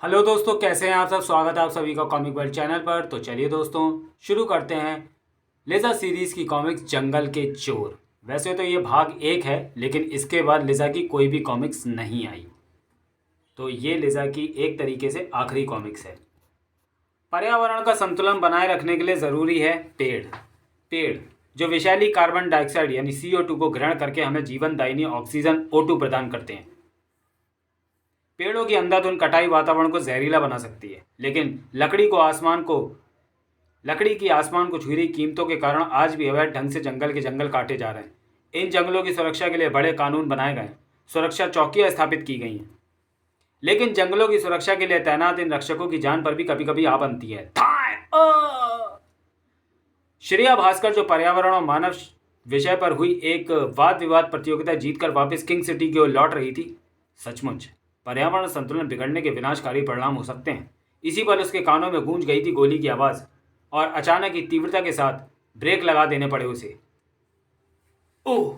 Hello दोस्तों, कैसे हैं आप सब। स्वागत है आप सभी का कॉमिक वर्ल्ड चैनल पर। तो चलिए दोस्तों, शुरू करते हैं लिजा सीरीज़ की कॉमिक्स जंगल के चोर। वैसे तो ये भाग 1 है, लेकिन इसके बाद लिजा की कोई भी कॉमिक्स नहीं आई, तो ये लिजा की एक तरीके से आखिरी कॉमिक्स है। पर्यावरण का संतुलन बनाए रखने के लिए ज़रूरी है पेड़। पेड़ जो विषैली कार्बन डाइऑक्साइड यानी CO2 को ग्रहण करके हमें जीवन दायिनी ऑक्सीजन O2 प्रदान करते हैं। पेड़ों की अंधाधुंध कटाई वातावरण को जहरीला बना सकती है, लेकिन लकड़ी की आसमान को छू रही कीमतों के कारण आज भी अवैध ढंग से जंगल के जंगल काटे जा रहे हैं। इन जंगलों की सुरक्षा के लिए बड़े कानून बनाए गए, सुरक्षा चौकियां स्थापित की गई हैं, लेकिन जंगलों की सुरक्षा के लिए तैनात इन रक्षकों की जान पर भी कभी कभी आ बनती है। श्रेया भास्कर जो पर्यावरण और मानव विषय पर हुई एक वाद विवाद प्रतियोगिता जीतकर वापस किंग सिटी की ओर लौट रही थी। सचमुच पर्यावरण संतुलन बिगड़ने के विनाशकारी परिणाम हो सकते हैं। इसी पर उसके कानों में गूंज गई थी गोली की आवाज, और अचानक ही तीव्रता के साथ ब्रेक लगा देने पड़े उसे। ओह!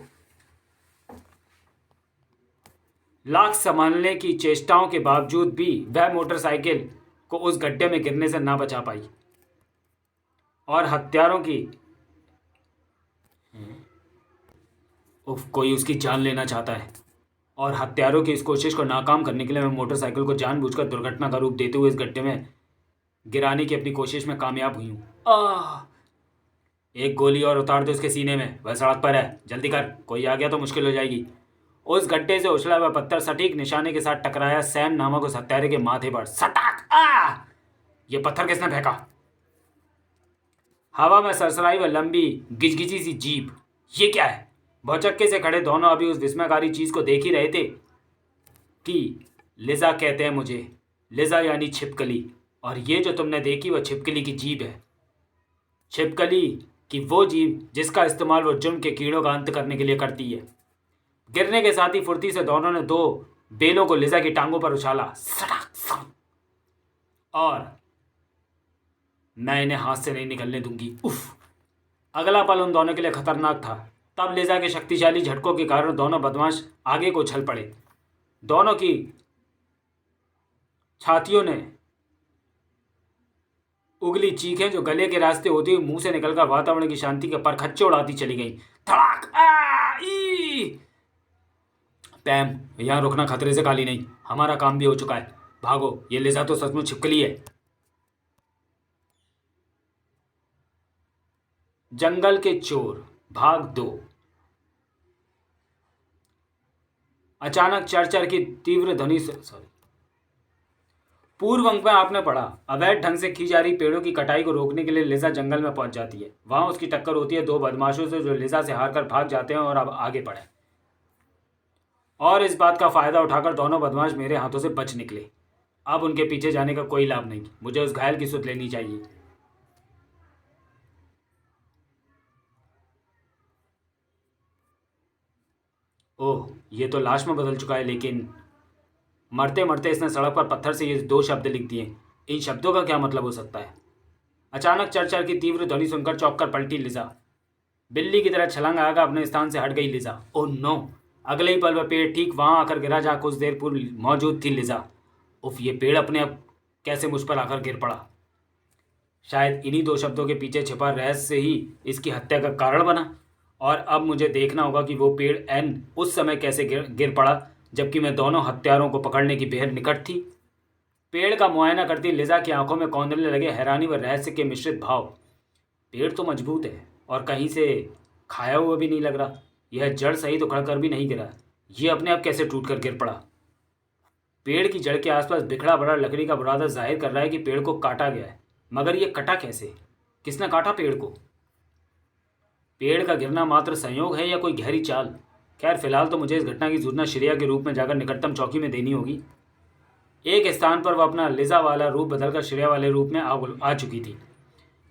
लाख संभालने की चेष्टाओं के बावजूद भी वह मोटरसाइकिल को उस गड्ढे में गिरने से ना बचा पाई, और हत्यारों की कोई उसकी जान लेना चाहता है, और हत्यारों की इस कोशिश को नाकाम करने के लिए मैं मोटरसाइकिल को जानबूझकर दुर्घटना का रूप देते हुए इस गड्ढे में गिराने की अपनी कोशिश में कामयाब हुई हूँ। एक गोली और उतार दे उसके सीने में, वह सड़क पर है, जल्दी कर, कोई आ गया तो मुश्किल हो जाएगी। उस गड्ढे से उछला हुआ पत्थर सटीक निशाने के साथ टकराया सैम नामक उस हत्यारे के माथे पर। सटाक! ये पत्थर किसने फेंका? हवा में सरसराई व लंबी गिजगिजी सी जीप। ये क्या है? भौचक्के से खड़े दोनों अभी उस विस्मयकारी चीज को देख ही रहे थे कि लिजा कहते हैं मुझे। लिजा यानी छिपकली, और ये जो तुमने देखी वह छिपकली की जीभ है। छिपकली की वो जीभ जिसका इस्तेमाल वो जुर्म के कीड़ों का अंत करने के लिए करती है। गिरने के साथ ही फुर्ती से दोनों ने 2 बेलों को लिजा की टांगों पर उछाला। और मैं इन्हें हाथ से नहीं निकलने दूंगी। उफ! अगला पल उन दोनों के लिए खतरनाक था। तब लिजा के शक्तिशाली झटकों के कारण दोनों बदमाश आगे को उछल पड़े। दोनों की छातियों ने उगली चीखें जो गले के रास्ते होती हुई मुंह से निकलकर वातावरण की शांति के परखच्चे उड़ाती चली गई। धड़ाक! पैम, यहां रुकना खतरे से खाली नहीं। हमारा काम भी हो चुका है, भागो। ये लिजा तो सचमुच छिपकली है। जंगल के चोर भाग 2। अचानक चरचर की तीव्र ध्वनि से पूर्व अंक में आपने पढ़ा, अवैध ढंग से की जा रही पेड़ों की कटाई को रोकने के लिए लिजा जंगल में पहुंच जाती है। वहां उसकी टक्कर होती है 2 बदमाशों से जो लिजा से हारकर भाग जाते हैं और अब आगे बढ़े। और इस बात का फायदा उठाकर दोनों बदमाश मेरे हाथों से बच निकले। अब उनके पीछे जाने का कोई लाभ नहीं, मुझे उस घायल की सुध लेनी चाहिए। ओह, ये तो लाश में बदल चुका है, लेकिन मरते मरते इसने सड़क पर पत्थर से ये 2 शब्द लिख दिए। इन शब्दों का क्या मतलब हो सकता है? अचानक चरचर की तीव्र ध्वनि सुनकर चौंक कर पलटी लिजा। बिल्ली की तरह छलांग आकर अपने स्थान से हट गई लिजा। Oh no! अगले ही पल वह पेड़ ठीक वहां आकर गिरा जहां कुछ देर पूर्व मौजूद थी लिजा। उफ! ये पेड़ अपने आप कैसे मुझ पर आकर गिर पड़ा? शायद इन्हीं 2 शब्दों के पीछे छिपा रहस्य ही इसकी हत्या का कारण बना। और अब मुझे देखना होगा कि वो पेड़ एन उस समय कैसे गिर पड़ा जबकि मैं दोनों हत्यारों को पकड़ने की बेहद निकट थी। पेड़ का मुआयना करती लिजा की आंखों में कौंधने लगे हैरानी व रहस्य के मिश्रित भाव। पेड़ तो मजबूत है और कहीं से खाया हुआ भी नहीं लग रहा। यह जड़ सही तो खड़कर भी नहीं गिरा, यह अपने आप कैसे टूट कर गिर पड़ा? पेड़ की जड़ के आसपास बिखरा बड़ा लकड़ी का बुरादा जाहिर कर रहा है कि पेड़ को काटा गया है, मगर यह कटा कैसे? किसने काटा पेड़ को? पेड़ का गिरना मात्र संयोग है या कोई गहरी चाल? खैर, फिलहाल तो मुझे इस घटना की सूचना श्रेया के रूप में जाकर निकटतम चौकी में देनी होगी। एक स्थान पर वह अपना लिजा वाला रूप बदलकर श्रेया वाले रूप में आ चुकी थी।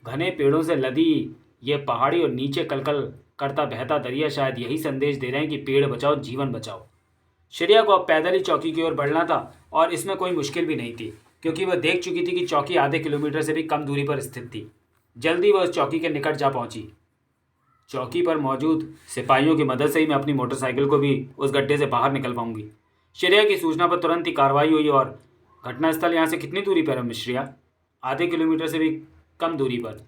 घने पेड़ों से लदी ये पहाड़ी और नीचे कलकल करता बहता दरिया शायद यही संदेश दे रहे हैं कि पेड़ बचाओ, जीवन बचाओ। श्रेया को अब पैदल ही चौकी की ओर बढ़ना था, और इसमें कोई मुश्किल भी नहीं थी क्योंकि वह देख चुकी थी कि चौकी आधे किलोमीटर से भी कम दूरी पर स्थित थी। जल्दी वह उस चौकी के निकट जा पहुंची। चौकी पर मौजूद सिपाहियों की मदद से ही मैं अपनी मोटरसाइकिल को भी उस गड्ढे से बाहर निकल पाऊंगी। श्रेया की सूचना पर तुरंत ही कार्रवाई हुई और घटनास्थल यहाँ से कितनी दूरी पर है मिश्रिया? आधे किलोमीटर से भी कम दूरी पर।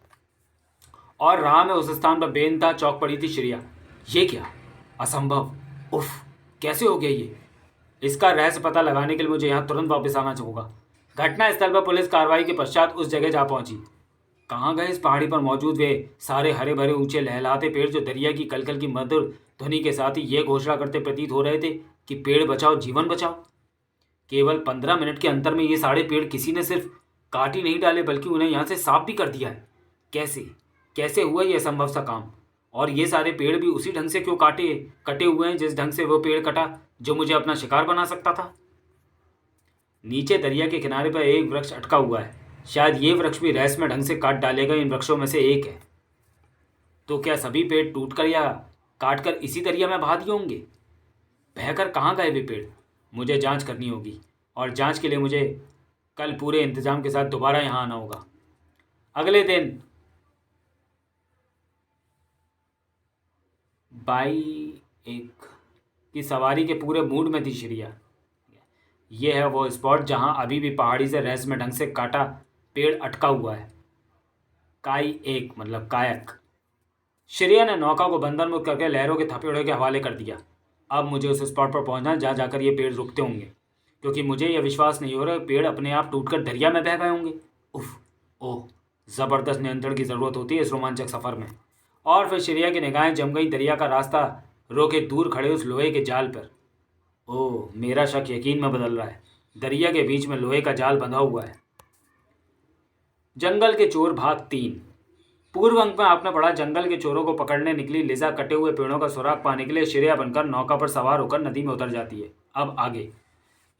और राह में उस स्थान पर बेनता चौक पड़ी थी श्रेया। ये क्या? असंभव। उफ, कैसे हो गया ये? इसका रहस्य पता लगाने के लिए मुझे यहाँ तुरंत वापस आना होगा। घटनास्थल पर पुलिस कार्रवाई के पश्चात उस जगह जा पहुंची। कहाँ गए इस पहाड़ी पर मौजूद वे सारे हरे भरे ऊंचे लहलहाते पेड़ जो दरिया की कलकल की मधुर ध्वनि के साथ ही ये घोषणा करते प्रतीत हो रहे थे कि पेड़ बचाओ जीवन बचाओ। केवल 15 मिनट के अंतर में ये सारे पेड़ किसी ने सिर्फ काट ही नहीं डाले बल्कि उन्हें यहाँ से साफ भी कर दिया है। कैसे कैसे हुआ ये असंभव सा काम? और ये सारे पेड़ भी उसी ढंग से क्यों कटे हुए हैं जिस ढंग से वो पेड़ कटा जो मुझे अपना शिकार बना सकता था? नीचे दरिया के किनारे पर एक वृक्ष अटका हुआ है। शायद ये वृक्ष भी रहस्यमय ढंग से काट डालेगा इन वृक्षों में से एक है। तो क्या सभी पेड़ टूटकर या काटकर इसी दरिया में बहा दिए होंगे? बहकर कहाँ गए वे पेड़? मुझे जांच करनी होगी और जांच के लिए मुझे कल पूरे इंतजाम के साथ दोबारा यहाँ आना होगा। अगले दिन 22 की सवारी के पूरे मूड में थी श्रेया। यह है वो स्पॉट जहाँ अभी भी पहाड़ी से रहस्यमय ढंग से काटा पेड़ अटका हुआ है। काई 1 मतलब कायक। श्रेया ने नौका को बंधन मुक्त करके लहरों के थपेड़ों के हवाले कर दिया। अब मुझे उस स्पॉट पर पहुंचना जहाँ जाकर ये पेड़ रुकते होंगे, क्योंकि मुझे यह विश्वास नहीं हो रहा पेड़ अपने आप टूटकर दरिया में बह गए होंगे। उफ, ओह, ज़बरदस्त नियंत्रण की ज़रूरत होती है इस रोमांचक सफ़र में। और फिर श्रेया की निगाहें जम गई दरिया का रास्ता रोके दूर खड़े उस लोहे के जाल पर। ओह, मेरा शक यकीन में बदल रहा है। दरिया के बीच में लोहे का जाल बंधा हुआ है। जंगल के चोर भाग 3। पूर्व अंक में आपने पढ़ा, जंगल के चोरों को पकड़ने निकली लिजा कटे हुए पेड़ों का सुराग पाने के लिए श्रेया बनकर नौका पर सवार होकर नदी में उतर जाती है। अब आगे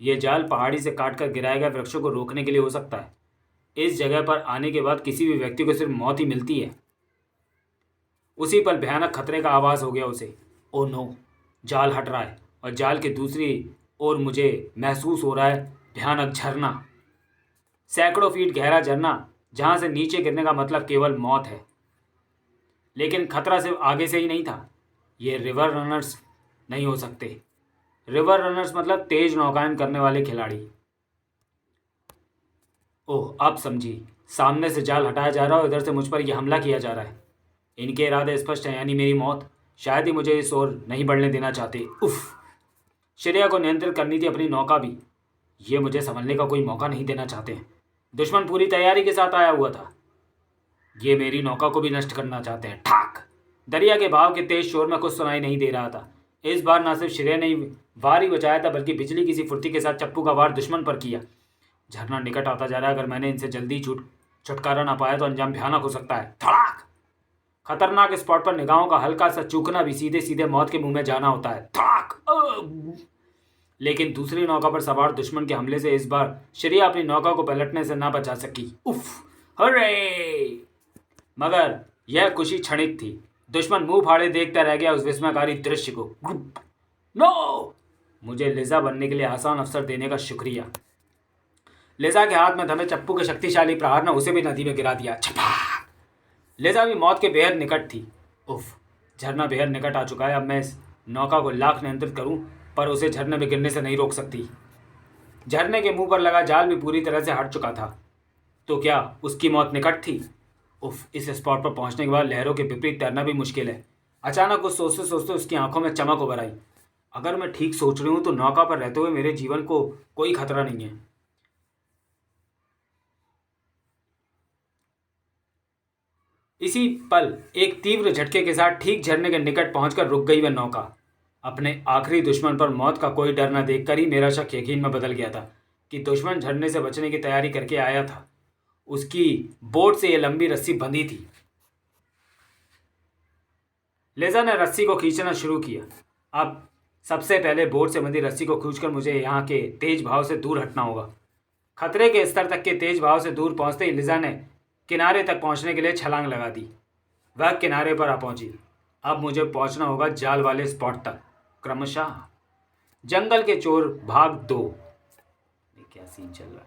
ये जाल पहाड़ी से काटकर गिराए गए वृक्षों को रोकने के लिए हो सकता है। इस जगह पर आने के बाद किसी भी व्यक्ति को सिर्फ मौत ही मिलती है। उसी पल भयानक खतरे का आभास हो गया उसे। ओ नो, जाल हट रहा है और जाल के दूसरी ओर मुझे महसूस हो रहा है भयानक झरना। सैकड़ों फीट गहरा झरना जहां से नीचे गिरने का मतलब केवल मौत है। लेकिन खतरा सिर्फ आगे से ही नहीं था। ये रिवर रनर्स नहीं हो सकते। रिवर रनर्स मतलब तेज नौकायन करने वाले खिलाड़ी। ओह, अब समझी। सामने से जाल हटाया जा रहा है और इधर से मुझ पर यह हमला किया जा रहा है। इनके इरादे स्पष्ट हैं, यानी मेरी मौत। शायद ही मुझे इस ओर नहीं बढ़ने देना चाहते। उफ, श्रेया को नियंत्रित करनी थी अपनी नौका भी। ये मुझे संभलने का कोई मौका नहीं देना चाहते। दुश्मन पूरी तैयारी के साथ आया हुआ था। ये मेरी नौका को भी नष्ट करना चाहते हैं। ठाक! दरिया के बहाव के तेज शोर में कुछ सुनाई नहीं दे रहा था। इस बार न सिर्फ श्रेया ने वार ही बचाया था बल्कि बिजली किसी फुर्ती के साथ चप्पू का वार दुश्मन पर किया। झरना निकट आता जा रहा है। अगर मैंने इनसे जल्दी छुटकारा ना पाया तो अंजाम भयानक हो सकता है। धड़ाक! खतरनाक स्पॉट पर निगाहों का हल्का सा चूकना भी सीधे सीधे मौत के मुंह में जाना होता है। धड़ाक! लेकिन दूसरी नौका पर सवार दुश्मन के हमले से इस बार श्रेया अपनी नौका को पलटने से ना बचा सकी। उफ, हरे! मगर यह खुशी क्षणिक थी। दुश्मन मुंह फाड़े देखता रह गया उस विस्मयकारी दृश्य को। नो! मुझे लिजा बनने के लिए आसान अवसर देने का शुक्रिया। लिजा के हाथ में थमे चप्पू के शक्तिशाली प्रहार ने उसे भी नदी में गिरा दिया। छपाक! लिजा भी मौत के बेहद निकट थी। उफ, झरना बेहद निकट आ चुका है। अब मैं इस नौका को लाख नियंत्रित करूं पर उसे झरने में गिरने से नहीं रोक सकती। झरने के मुंह पर लगा जाल भी पूरी तरह से हट चुका था। तो क्या उसकी मौत निकट थी? उफ, इस स्पॉट पर पहुंचने के बाद लहरों के विपरीत तैरना भी मुश्किल है। अचानक कुछ सोचते सोचते उसकी आंखों में चमक उभर आई। अगर मैं ठीक सोच रही हूं तो नौका पर रहते हुए मेरे जीवन को कोई खतरा नहीं है। इसी पल एक तीव्र झटके के साथ ठीक झरने के निकट पहुंचकर रुक गई वह नौका। अपने आखिरी दुश्मन पर मौत का कोई डर न देखकर ही मेरा शक यकीन में बदल गया था कि दुश्मन झरने से बचने की तैयारी करके आया था। उसकी बोट से यह लंबी रस्सी बंधी थी। लेजा ने रस्सी को खींचना शुरू किया। अब सबसे पहले बोट से बंधी रस्सी को खींचकर मुझे यहाँ के तेज भाव से दूर हटना होगा। खतरे के स्तर तक के तेज भाव से दूर पहुंचते ही लिजा ने किनारे तक पहुंचने के लिए छलांग लगा दी। वह किनारे पर आ पहुंची। अब मुझे पहुंचना होगा जाल वाले स्पॉट तक। क्रमशः जंगल के चोर भाग 2। क्या सीन चल रहा है?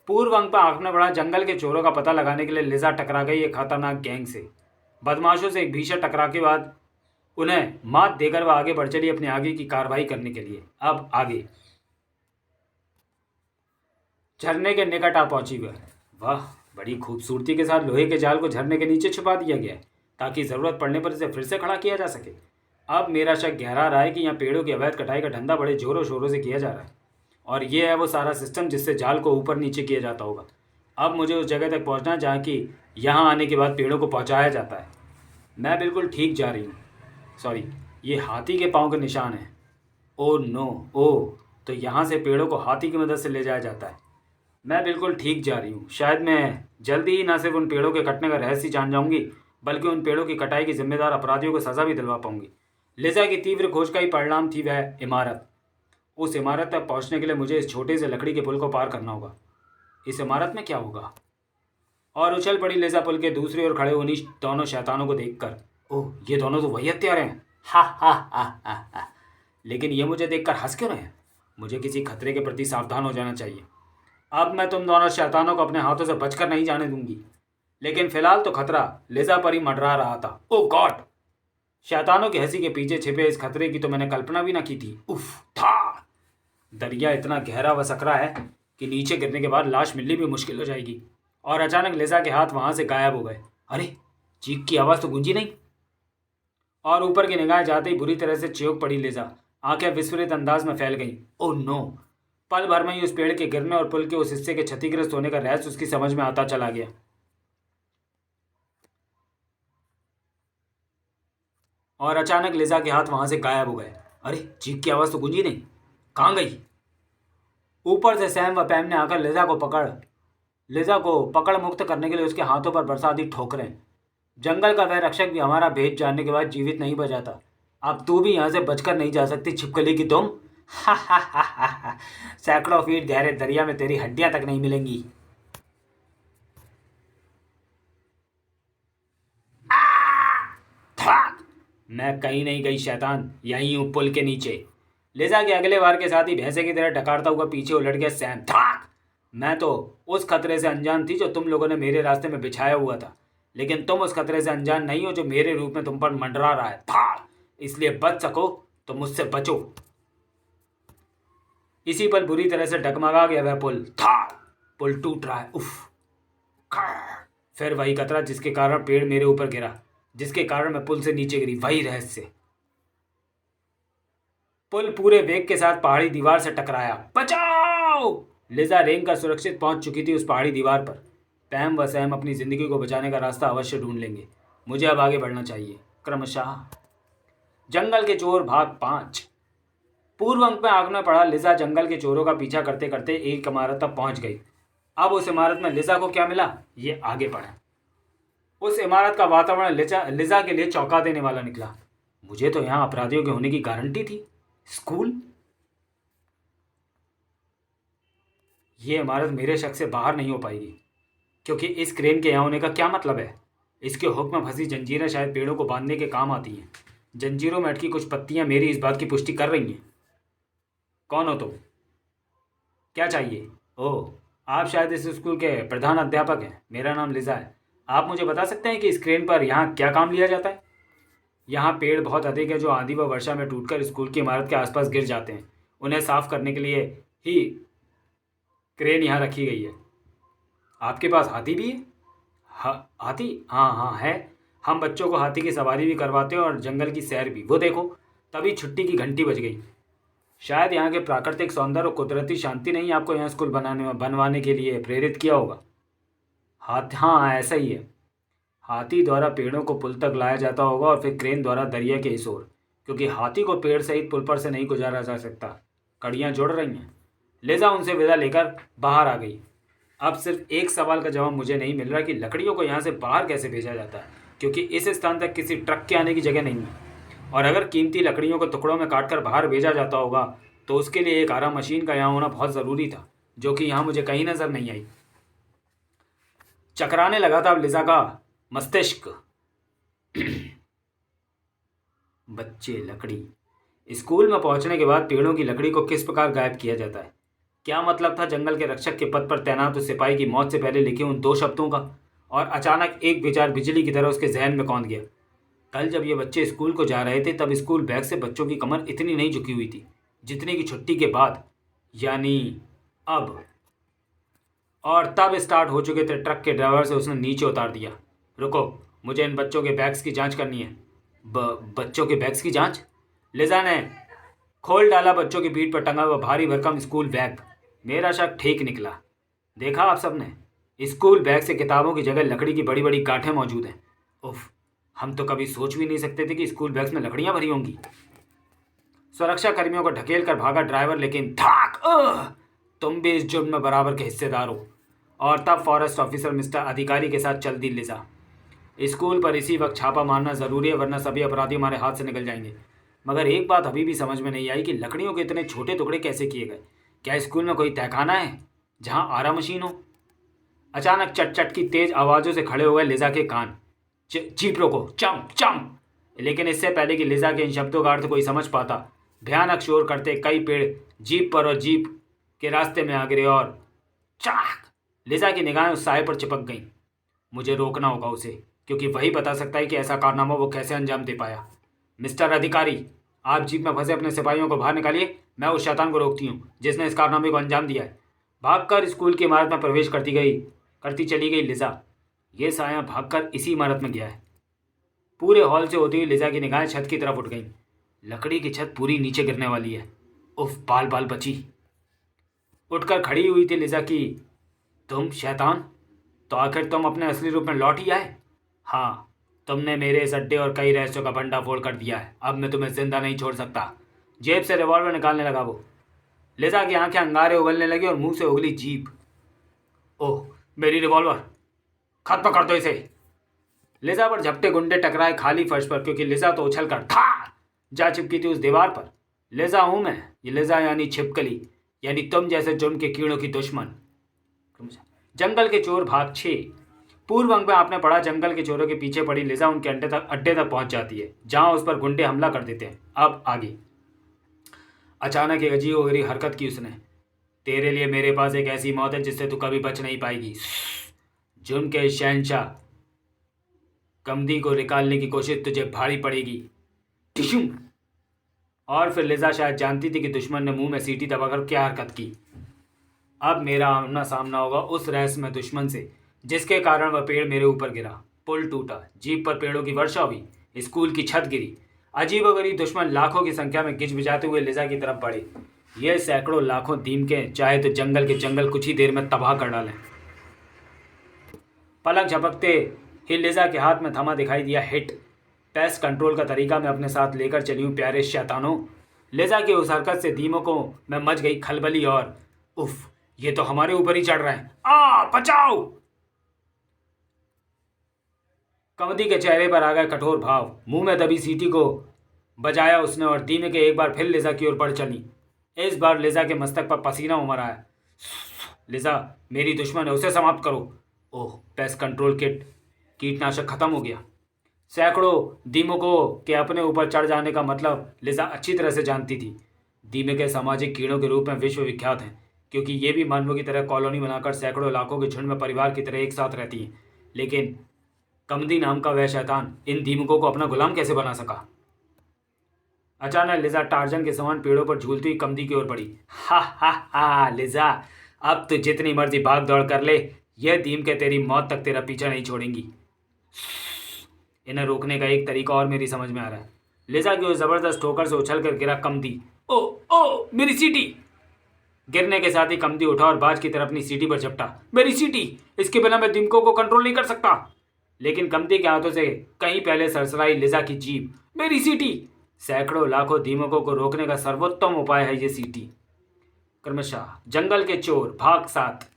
पूर्व अंक पर आपने पढ़ा, जंगल के चोरों का पता लगाने के लिए लिजा टकरा गई एक खतरनाक गैंग से। बदमाशों से एक भीषण टकरा के बाद उन्हें मात देकर वह आगे बढ़ चली अपने आगे की कार्रवाई करने के लिए। अब आगे झरने के निकट आ पहुंची वह। वाह, बड़ी खूबसूरती के साथ लोहे के जाल को झरने के नीचे छुपा दिया गया है ताकि ज़रूरत पड़ने पर इसे फिर से खड़ा किया जा सके। अब मेरा शक गहरा रहा है कि यहाँ पेड़ों की अवैध कटाई का धंधा बड़े जोरों शोरों से किया जा रहा है, और ये है वो सारा सिस्टम जिससे जाल को ऊपर नीचे किया जाता होगा। अब मुझे उस जगह तक पहुँचना है जहाँ कि यहाँ आने के बाद पेड़ों को पहुँचाया जाता है। मैं बिल्कुल ठीक जा रही हूँ। सॉरी, ये हाथी के पाँव के निशान हैं। ओ नो, ओ, तो यहाँ से पेड़ों को हाथी की मदद से ले जाया जाता है। मैं बिल्कुल ठीक जा रही हूँ। शायद मैं जल्दी ही न सिर्फ उन पेड़ों के कटने का रहस्य जान जाऊंगी, बल्कि उन पेड़ों की कटाई के जिम्मेदार अपराधियों को सज़ा भी दिलवा पाऊंगी। लिजा की तीव्र खोज का ही परिणाम थी वह इमारत। उस इमारत तक पहुंचने के लिए मुझे इस छोटे से लकड़ी के पुल को पार करना होगा। इस इमारत में क्या होगा? और उछल पड़ी लिजा पुल के दूसरी ओर खड़े उन्हीं दोनों शैतानों को देखकर। ओह, ये दोनों तो वही हत्यारे हैं। हा हा हा हा हा। लेकिन ये मुझे देखकर हंस क्यों रहे हैं? मुझे किसी खतरे के प्रति सावधान हो जाना चाहिए। अब मैं तुम दोनों शैतानों को अपने हाथों से बचकर नहीं जाने दूंगी। लेकिन फिलहाल तो खतरा लिजा पर ही मंडरा रहा था। ओ गॉड! शैतानों की हंसी के पीछे छिपे इस खतरे की तो मैंने कल्पना भी ना की थी। उफ था! दरिया इतना गहरा व सकरा है कि नीचे गिरने के बाद लाश मिलनी भी मुश्किल हो जाएगी। और अचानक लिजा के हाथ वहां से गायब हो गए। अरे, चीख की आवाज़ तो गूंजी नहीं। और ऊपर की निगाह जाते ही बुरी तरह से चौंक पड़ी लिजा। आंखें विस्फोरित अंदाज में फैल गईं। Oh no! पल भर में ही उस पेड़ के गिरने और पुल के उस हिस्से के क्षतिग्रस्त होने का रहस्य उसकी समझ में आता चला गया। और अचानक लिजा के हाथ वहां से गायब हो गए। अरे, चीख की आवाज़ तो गूंजी नहीं। कहाँ गई? ऊपर से सैम व पैम ने आकर लिजा को पकड़ मुक्त करने के लिए उसके हाथों पर बरसा दी ठोकरें। जंगल का वह रक्षक भी हमारा भेद जानने के बाद जीवित नहीं बचा था। अब तू भी यहाँ से बचकर नहीं जा सकती छिपकली की तुम। हा हा हा हा हा। सैकड़ों फीट गहरे दरिया में तेरी हड्डियां तक नहीं मिलेंगी। धड़ाक! मैं कहीं नहीं गई शैतान, यहीं हूँ पुल के नीचे। लिजा के अगले वार के साथ ही भैंसे की तरह डकारता हुआ पीछे उलट गया सैम। धड़ाक! मैं तो उस खतरे से अनजान थी जो तुम लोगों ने मेरे रास्ते में बिछाया हुआ था, लेकिन तुम उस खतरे से अनजान नहीं हो जो मेरे रूप में तुम पर मंडरा रहा है। था, इसलिए बच सको तो मुझसे बचो। इसी पर बुरी तरह से डगमगा गया वह पुल। था, पुल टूट रहा है। उफ! फिर वही खतरा जिसके कारण पेड़ मेरे ऊपर गिरा, जिसके कारण मैं पुल से नीचे गिरी, वही रहस्य। पुल पूरे वेग के साथ पहाड़ी दीवार से टकराया। बचाओ! लिजा रेंग कर सुरक्षित पहुंच चुकी थी उस पहाड़ी दीवार पर। पैम व सैम अपनी जिंदगी को बचाने का रास्ता अवश्य ढूंढ लेंगे। मुझे अब आगे बढ़ना चाहिए। क्रमशः जंगल के चोर भाग 5। पूर्व अंक में आंखों पड़ा लिजा जंगल के चोरों का पीछा करते करते एक इमारत तक पहुंच गई। अब उस इमारत में लिजा को क्या मिला, ये आगे पढ़े। उस इमारत का वातावरण लिजा के लिए चौंका देने वाला निकला। मुझे तो यहाँ अपराधियों के होने की गारंटी थी। स्कूल? ये इमारत मेरे शक से बाहर नहीं हो पाएगी, क्योंकि इस क्रेन के यहाँ होने का क्या मतलब है? इसके हुक में फंसी जंजीरें शायद पेड़ों को बांधने के काम आती हैं। जंजीरों में अटकी कुछ पत्तियां मेरी इस बात की पुष्टि कर रही हैं। कौन हो तुम? क्या चाहिए? ओह, आप शायद इस स्कूल के प्रधान अध्यापक हैं। मेरा नाम लिजा है। आप मुझे बता सकते हैं कि इस क्रेन पर यहाँ क्या काम लिया जाता है? यहाँ पेड़ बहुत अधिक है जो आंधी व वर्षा में टूटकर स्कूल की इमारत के आसपास गिर जाते हैं। उन्हें साफ करने के लिए ही क्रेन यहाँ रखी गई है। आपके पास हाथी भी है? हाथी? हाँ हाँ है। हम बच्चों को हाथी की सवारी भी करवाते हैं और जंगल की सैर भी। वो देखो, तभी छुट्टी की घंटी बज गई। शायद यहाँ के प्राकृतिक सौंदर्य और कुदरती शांति नहीं आपको यहाँ स्कूल बनवाने के लिए प्रेरित किया होगा। हाँ, ऐसा ही है। हाथी द्वारा पेड़ों को पुल तक लाया जाता होगा और फिर क्रेन द्वारा दरिया के इस ओर, क्योंकि हाथी को पेड़ सहित पुल पर से नहीं गुजारा जा सकता। कड़ियाँ जुड़ रही हैं। लिजा उनसे विदा लेकर बाहर आ गई। अब सिर्फ एक सवाल का जवाब मुझे नहीं मिल रहा कि लकड़ियों को यहाँ से बाहर कैसे भेजा जाता है, क्योंकि इस स्थान तक किसी ट्रक के आने की जगह नहीं है। और अगर कीमती लकड़ियों को टुकड़ों में काटकर बाहर भेजा जाता होगा तो उसके लिए एक आरा मशीन का यहाँ होना बहुत ज़रूरी था, जो कि यहाँ मुझे कहीं नज़र नहीं आई। चकराने लगा था अब लिजा का मस्तिष्क। बच्चे, लकड़ी। स्कूल में पहुंचने के बाद पेड़ों की लकड़ी को किस प्रकार गायब किया जाता है? क्या मतलब था जंगल के रक्षक के पद पर तैनात उस सिपाही की मौत से पहले लिखे उन 2 शब्दों का? और अचानक एक विचार बिजली की तरह उसके जहन में कौंध गया। कल जब ये बच्चे स्कूल को जा रहे थे तब स्कूल बैग से बच्चों की कमर इतनी नहीं झुकी हुई थी जितनी की छुट्टी के बाद, यानी अब। और तब स्टार्ट हो चुके थे ट्रक के ड्राइवर से उसने नीचे उतार दिया। रुको, मुझे इन बच्चों के बैग्स की जांच करनी है। बच्चों के बैग्स की जांच? लिजा ने खोल डाला बच्चों की पीठ पर टंगा हुआ भारी भरकम स्कूल बैग। मेरा शक ठीक निकला। देखा आप सबने, स्कूल बैग से किताबों की जगह लकड़ी की बड़ी बड़ी गांठें मौजूद हैं। उफ, हम तो कभी सोच भी नहीं सकते थे कि स्कूल बैग्स में लकड़ियां भरी होंगी। सुरक्षा कर्मियों को ढकेल कर भागा ड्राइवर, लेकिन धाक, तुम भी इस जुर्म में बराबर के हिस्सेदार हो। और तब फॉरेस्ट ऑफिसर मिस्टर अधिकारी के साथ चल दी लिजा। स्कूल पर इसी वक्त छापा मारना ज़रूरी है, वरना सभी अपराधी हमारे हाथ से निकल जाएंगे। मगर एक बात अभी भी समझ में नहीं आई कि लकड़ियों के इतने छोटे टुकड़े कैसे किए गए। क्या स्कूल में कोई तहखाना है जहां आरा मशीन हो? अचानक चट चट की तेज आवाज़ों से खड़े हो गए लिजा के कान। जीप रोको, चम चम। लेकिन इससे पहले कि लिजा के इन शब्दों का अर्थ कोई समझ पाता, भयानक शोर करते कई पेड़ जीप पर और जीप के रास्ते में आ गिरे और चाक! लिजा की निगाहें उस साए पर चिपक गईं। मुझे रोकना होगा उसे, क्योंकि वही बता सकता है कि ऐसा कारनामा वो कैसे अंजाम दे पाया। मिस्टर अधिकारी, आप जीप में फंसे अपने सिपाहियों को बाहर निकालिए। मैं उस शैतान को रोकती हूँ जिसने इस कारनामे को अंजाम दिया है। भागकर स्कूल की इमारत में प्रवेश करती चली गई लिजा। ये साया भागकर इसी इमारत में गया है। पूरे हॉल से होती हुई लिजा की निगाहें छत की तरफ उठ गईं। लकड़ी की छत पूरी नीचे गिरने वाली है। उफ, बाल बाल बची। उठकर खड़ी हुई थी लिजा की। तुम शैतान, तो आखिर तुम अपने असली रूप में लौट ही आए। हाँ, तुमने मेरे इस अड्डे और कई रहस्यों का भंडाफोड़ कर दिया है। अब मैं तुम्हें जिंदा नहीं छोड़ सकता। जेब से रिवॉल्वर निकालने लगा वो। लिजा की आंखें अंगारे उगलने लगी और मुंह से उगली जीभ। ओह, मेरी रिवॉल्वर, खत्म कर दो इसे। लिजा पर झपटे गुंडे टकराए खाली फर्श पर, क्योंकि लिजा तो उछल कर था जा चिपकी थी उस दीवार पर। लिजा हूं मैं, ये लिजा यानी छिपकली, यानी तुम जैसे जुर्म के कीड़ों की दुश्मन। जंगल के चोर भाग 6। पूर्व अंक में आपने पढ़ा, जंगल के चोरों के पीछे पड़ी लिजा उनके अड्डे तक पहुंच जाती है, जहां उस पर गुंडे हमला कर देते हैं। अब आगे। अचानक एक अजीब वगैरह हरकत की उसने। तेरे लिए मेरे पास एक ऐसी मौत है जिससे तू कभी बच नहीं पाएगी। जुर्म के शहंशाह कमदी को निकालने की कोशिश तुझे भारी पड़ेगी। टिशुम। और फिर लिजा शायद जानती थी कि दुश्मन ने मुंह में सीटी दबाकर क्या हरकत की। अब मेरा आमना सामना होगा उस रहस्यमय दुश्मन से जिसके कारण वह पेड़ मेरे ऊपर गिरा, पुल टूटा, जीप पर पेड़ों की वर्षा हुई, स्कूल की छत गिरी। अजीबोगरीब दुश्मन लाखों की संख्या में गिजबिजाते हुए लिजा की तरफ बढ़े। ये सैकड़ों लाखों दीमके चाहे तो जंगल के जंगल कुछ ही देर में तबाह कर डालें। पलक झपकते ही लिजा के हाथ में थमा दिखाई दिया हिट। पेस्ट कंट्रोल का तरीका मैं अपने साथ लेकर चली हूँ प्यारे शैतानों। लिजा की उस हरकत से दीमकों में मच गई खलबली और उफ, ये तो हमारे ऊपर ही चढ़ रहे हैं। बचाओ! कमदी के चेहरे पर आ गए कठोर भाव। मुंह में दबी सीटी को बजाया उसने और धीमे के एक बार फिर लिजा की ओर बढ़ चली। इस बार लिजा के मस्तक पर पसीना उमड़ आया। लिजा मेरी दुश्मन है, उसे समाप्त करो। ओह, पेस्ट कंट्रोल किट कीटनाशक खत्म हो गया। सैकड़ों दीमकों के अपने ऊपर चढ़ जाने का मतलब लिजा अच्छी तरह से जानती थी। दीमके सामाजिक कीड़ों के रूप में विश्व विख्यात हैं, क्योंकि ये भी मानवों की तरह कॉलोनी बनाकर सैकड़ों लाखों के झुंड में परिवार की तरह एक साथ रहती हैं। लेकिन कमदी नाम का वह शैतान इन दीमकों को अपना गुलाम कैसे बना सका? अचानक लिजा टार्जन के समान पेड़ों पर झूलती हुई कमदी की ओर बढ़ी। हा हा हा लिजा, अब तो जितनी मर्जी भाग दौड़ कर ले, यह दीमके तेरी मौत तक तेरा पीछा नहीं छोड़ेंगी। इन्हें रोकने का एक तरीका और मेरी समझ में आ रहा है। लिजा की उस जबरदस्त ठोकर से उछल कर गिरा कमदी। ओ ओ, मेरी सीटी! गिरने के साथ ही कमदी उठा और बाज की तरफ अपनी सीटी पर झपटा। मेरी सीटी! इसके बिना मैं दीमकों को कंट्रोल नहीं कर सकता। लेकिन कमदी के हाथों से कहीं पहले सरसराई लिजा की जीभ। मेरी सीटी! सैकड़ों लाखों दीमकों को रोकने का सर्वोत्तम उपाय है ये सीटी। क्रमशः जंगल के चोर भाग 7।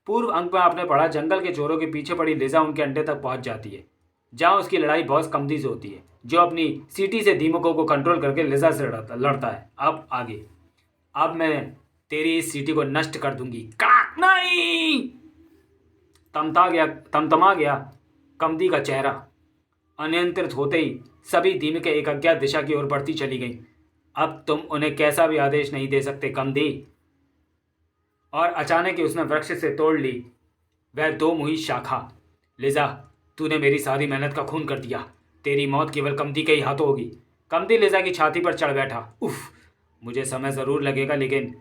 पूर्व अंक में आपने पढ़ा, जंगल के चोरों के पीछे पड़ी लिजा उनके अड्डे तक पहुंच जाती है, जहां उसकी लड़ाई बॉस कमदी से होती है, जो अपनी सीटी से दीमकों को कंट्रोल करके लिजा से लड़ता है। अब आगे। अब मैं तेरी इस सीटी को नष्ट कर दूंगी। कड़ाक! नहीं! तमतमा गया कमदी का चेहरा। अनियंत्रित होते ही सभी दीमकें एक अज्ञात दिशा की ओर बढ़ती चली गईं। अब तुम उन्हें कैसा भी आदेश नहीं दे सकते कमदी। और अचानक ही उसने वृक्ष से तोड़ ली वह 2 मुही शाखा। लिजा, तूने मेरी सारी मेहनत का खून कर दिया। तेरी मौत केवल कमदी के ही हाथों होगी। कमदी लिजा की छाती पर चढ़ बैठा। उफ, मुझे समय ज़रूर लगेगा, लेकिन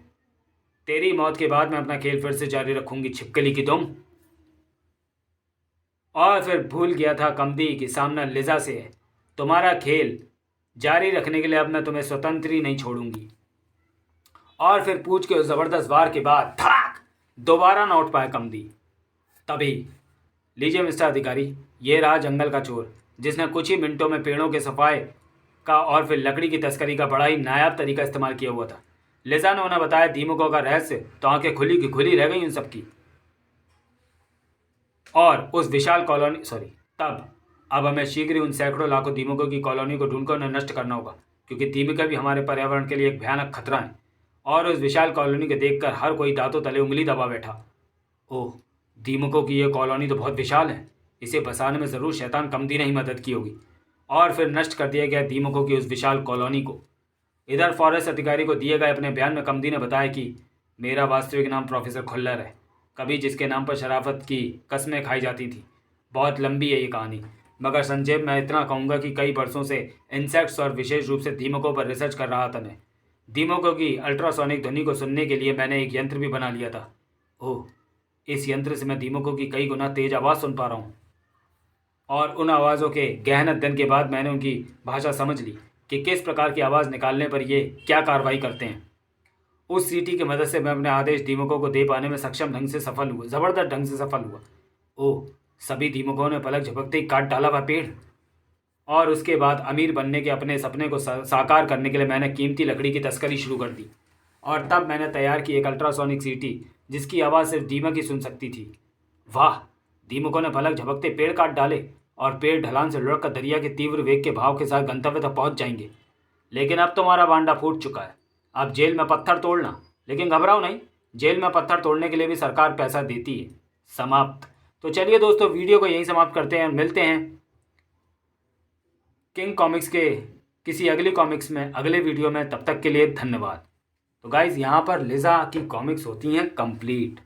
तेरी मौत के बाद मैं अपना खेल फिर से जारी रखूंगी छिपकली की तुम। और फिर भूल गया था कमदी कि सामना लिजा से है। तुम्हारा खेल जारी रखने के लिए अब मैं तुम्हें स्वतंत्र ही नहीं छोड़ूंगी। और फिर पूछ के उस जबरदस्त वार के बाद धड़ाक दोबारा न उठ पाया कमदी। तभी, लीजिए मिस्टर अधिकारी, ये रहा जंगल का चोर जिसने कुछ ही मिनटों में पेड़ों के सफाई का और फिर लकड़ी की तस्करी का बड़ा ही नायाब तरीका इस्तेमाल किया हुआ था। लिजा ने उन्हें बताया दीमकों का रहस्य तो आंखें खुली की खुली रह गई उन सबकी। और उस विशाल कॉलोनी तब अब हमें शीघ्र ही उन सैकड़ों लाखों दीमकों की कॉलोनी को ढूंढकर उन्हें नष्ट करना होगा, क्योंकि दीमक भी हमारे पर्यावरण के लिए एक भयानक खतरा है। और उस विशाल कॉलोनी को देखकर हर कोई दांतों तले उंगली दबा बैठा। ओह, दीमकों की यह कॉलोनी तो बहुत विशाल है, इसे बसाने में ज़रूर शैतान कमदी ने ही मदद की होगी। और फिर नष्ट कर दिया गया दीमकों की उस विशाल कॉलोनी को। इधर फॉरेस्ट अधिकारी को दिए गए अपने बयान में कमदी ने बताया कि मेरा वास्तविक नाम प्रोफेसर खुल्लर है, कभी जिसके नाम पर शराफत की कस्में खाई जाती थी। बहुत लंबी है ये कहानी, मगर संक्षेप में इतना कहूँगा कि कई वर्षों से इंसेक्ट्स और विशेष रूप से दीमकों पर रिसर्च कर रहा था मैं। दीमकों की अल्ट्रासोनिक ध्वनि को सुनने के लिए मैंने एक यंत्र भी बना लिया था। ओह, इस यंत्र से मैं दीमकों की कई गुना तेज आवाज़ सुन पा रहा हूँ। और उन आवाज़ों के गहन अध्ययन के बाद मैंने उनकी भाषा समझ ली कि किस प्रकार की आवाज़ निकालने पर ये क्या कार्रवाई करते हैं। उस सीटी की मदद से मैं अपने आदेश दीमकों को दे पाने में सक्षम ढंग से सफल हुआ, ज़बरदस्त ढंग से सफल हुआ। ओह, सभी दीमकों ने पलक झपकते ही काट डाला वह पेड़। और उसके बाद अमीर बनने के अपने सपने को साकार करने के लिए मैंने कीमती लकड़ी की तस्करी शुरू कर दी। और तब मैंने तैयार की एक अल्ट्रासोनिक सीटी जिसकी आवाज़ सिर्फ दीमक ही सुन सकती थी। वाह, दीमकों ने पलक झपकते पेड़ काट डाले और पेड़ ढलान से लुढ़क कर दरिया के तीव्र वेग के भाव के साथ गंतव्य तक पहुंच जाएंगे। लेकिन अब तुम्हारा बांडा फूट चुका है। अब जेल में पत्थर तोड़ना, लेकिन घबराओ नहीं, जेल में पत्थर तोड़ने के लिए भी सरकार पैसा देती है। समाप्त। तो चलिए दोस्तों, वीडियो को यहीं समाप्त करते हैं। मिलते हैं किंग कॉमिक्स के किसी अगली कॉमिक्स में, अगले वीडियो में। तब तक के लिए धन्यवाद। तो गाइज़, यहाँ पर लिजा की कॉमिक्स होती हैं कंप्लीट।